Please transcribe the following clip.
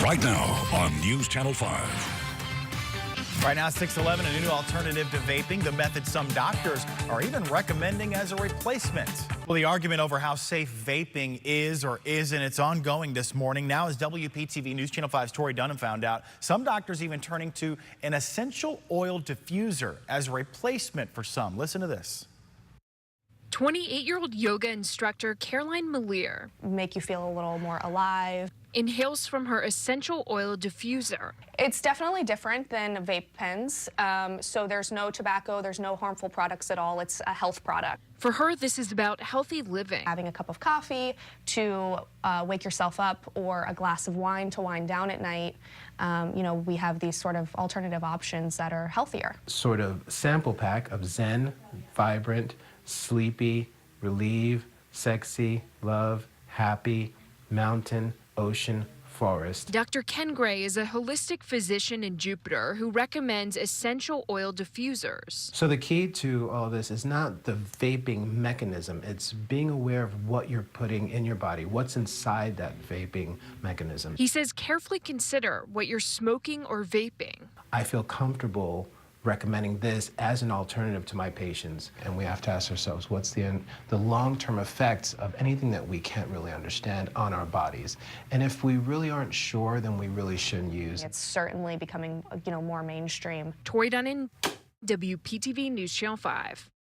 Right now on News Channel 5. Right now, 6:11, a new alternative to vaping, the method some doctors are even recommending as a replacement. Well, the argument over how safe vaping is or isn't, it's ongoing this morning. Now, as WPTV News Channel 5's Tori Dunham found out, some doctors even turning to an essential oil diffuser as a replacement for some. Listen to this. 28-year-old yoga instructor Caroline Malier make you feel a little more alive. Inhales from her essential oil diffuser. It's definitely different than vape pens. So there's no tobacco, there's no harmful products at all. It's a health product. For her, this is about healthy living. Having a cup of coffee to wake yourself up, or a glass of wine to wind down at night. We have these sort of alternative options that are healthier. Sort of sample pack of Zen, Vibrant, Sleepy, Relieve, Sexy, Love, Happy, Mountain, Ocean, Forest. Dr. Ken Gray is a holistic physician in Jupiter who recommends essential oil diffusers. So the key to all this is not the vaping mechanism, it's being aware of what you're putting in your body, what's inside that vaping mechanism. He says carefully consider what you're smoking or vaping. I feel comfortable recommending this as an alternative to my patients, and we have to ask ourselves, what's the long-term effects of anything that we can't really understand on our bodies? And if we really aren't sure, then we really shouldn't use. It's certainly becoming, more mainstream. Tori Dunham, WPTV News Channel 5.